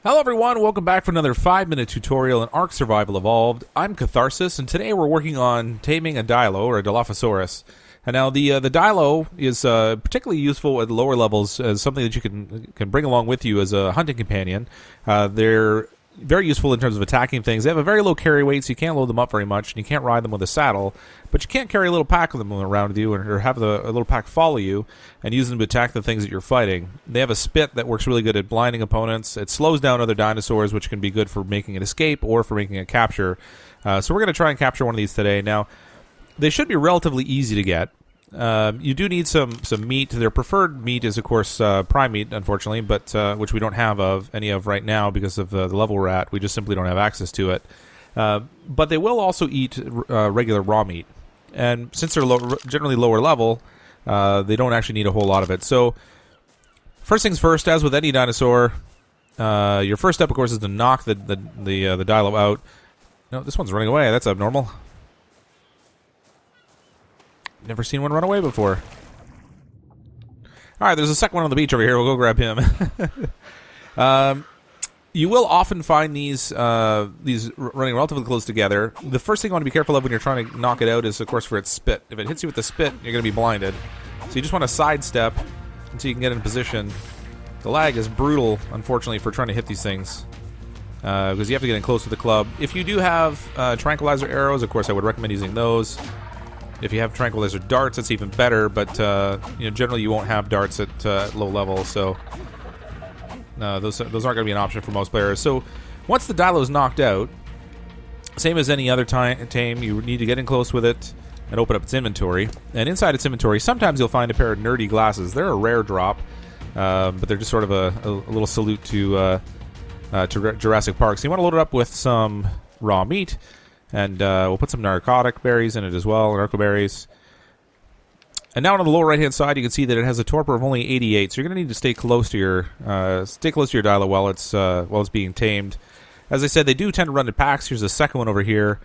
Hello everyone, welcome back for another 5-minute tutorial in Ark Survival Evolved. I'm Catharsis, and today we're working on taming a Dilo, or a Dilophosaurus. And now the Dilo is particularly useful at lower levels as something that you can bring along with you as a hunting companion. They're very useful in terms of attacking things. They have a very low carry weight, so you can't load them up very much, and you can't ride them with a saddle. But you can't carry a little pack of them around with you, or have a little pack follow you, and use them to attack the things that you're fighting. They have a spit that works really good at blinding opponents. It slows down other dinosaurs, which can be good for making an escape or for making a capture. So we're going to try and capture one of these today. Now, they should be relatively easy to get. You do need some meat. Their preferred meat is, of course, prime meat, unfortunately, but which we don't have any of right now because of the level we're at. We just simply don't have access to it. But they will also eat regular raw meat. And since they're generally lower level, they don't actually need a whole lot of it. So, first things first, as with any dinosaur, your first step, of course, is to knock the Dilo out. No, this one's running away. That's abnormal. Never seen one run away before. Alright, there's a second one on the beach over here. We'll go grab him. You will often find these running relatively close together. The first thing you want to be careful of when you're trying to knock it out is, of course, for its spit. If it hits you with the spit, you're going to be blinded. So you just want to sidestep until you can get in position. The lag is brutal, unfortunately, for trying to hit these things. Because you have to get in close to the club. If you do have tranquilizer arrows, of course, I would recommend using those. If you have tranquilizer darts, it's even better, but generally you won't have darts at low level, so those aren't going to be an option for most players. So once the Dilo is knocked out, same as any other tame, you need to get in close with it and open up its inventory. And inside its inventory, sometimes you'll find a pair of nerdy glasses. They're a rare drop, but they're just sort of a little salute to Jurassic Park. So you want to load it up with some raw meat. And we'll put some narcotic berries in it as well, narcoberries. And now on the lower right-hand side, you can see that it has a torpor of only 88. So you're going to need to stay close to your Dilo while it's being tamed. As I said, they do tend to run in packs. Here's a second one over here.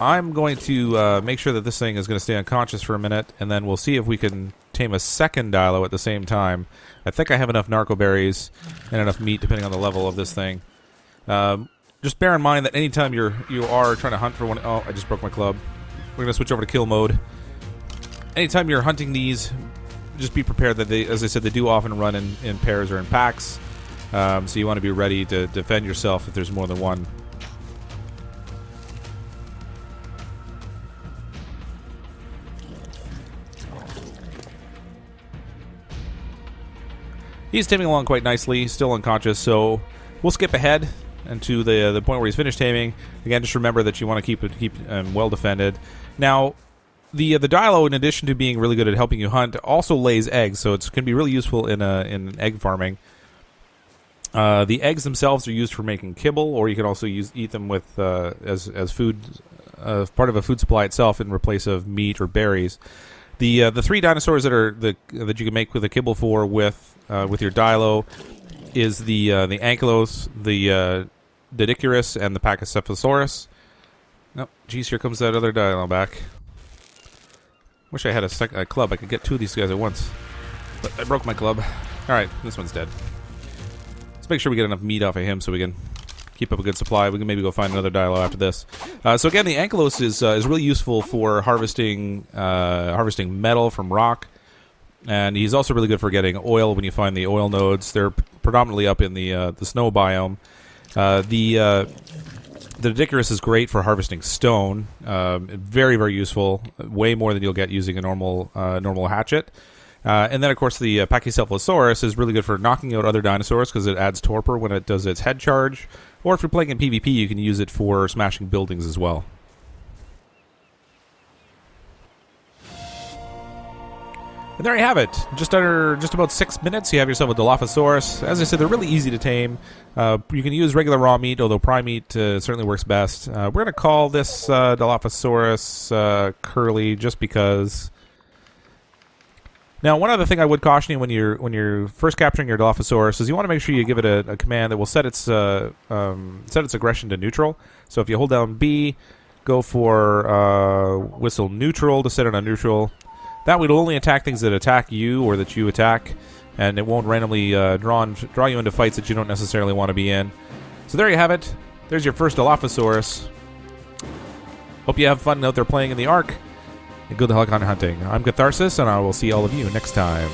I'm going to make sure that this thing is going to stay unconscious for a minute, and then we'll see if we can tame a second Dilo at the same time. I think I have enough narcoberries and enough meat, depending on the level of this thing. Just bear in mind that anytime you are trying to hunt for one... Oh, I just broke my club. We're going to switch over to kill mode. Anytime you're hunting these, just be prepared that they, as I said, they do often run in pairs or in packs. So you want to be ready to defend yourself if there's more than one. He's taming along quite nicely, still unconscious, so we'll skip ahead and to the point where he's finished taming. Again, just remember that you want to keep well defended. Now, the Dilo, in addition to being really good at helping you hunt, also lays eggs, so it can be really useful in egg farming. The eggs themselves are used for making kibble, or you can also eat them with as food, part of a food supply itself, in place of meat or berries. The three dinosaurs that you can make with a kibble with your Dilo is the Ankylos, the Didicuris, and the Pachycephalosaurus. Nope. Geez, here comes that other Dilo back. Wish I had a club. I could get two of these guys at once. But I broke my club. Alright, this one's dead. Let's make sure we get enough meat off of him so we can keep up a good supply. We can maybe go find another Dilo after this. So again, the Ankylos is really useful for harvesting metal from rock. And he's also really good for getting oil when you find the oil nodes. They're predominantly up in the snow biome. The Didicuris is great for harvesting stone. Very, very useful. Way more than you'll get using a normal hatchet. And then, of course, the Pachycephalosaurus is really good for knocking out other dinosaurs because it adds torpor when it does its head charge. Or if you're playing in PvP, you can use it for smashing buildings as well. And there you have it. Just about 6 minutes, you have yourself a Dilophosaurus. As I said, they're really easy to tame. You can use regular raw meat, although prime meat certainly works best. We're going to call this Dilophosaurus Curly just because. Now, one other thing I would caution you when you're first capturing your Dilophosaurus is you want to make sure you give it a command that will set its aggression to neutral. So if you hold down B, go for whistle neutral to set it on neutral. That way it'll only attack things that attack you or that you attack. and it won't randomly draw you into fights that you don't necessarily want to be in. So there you have it. There's your first Dilophosaurus. Hope you have fun out there playing in the Ark, and good luck on hunting. I'm Catharsis, and I will see all of you next time.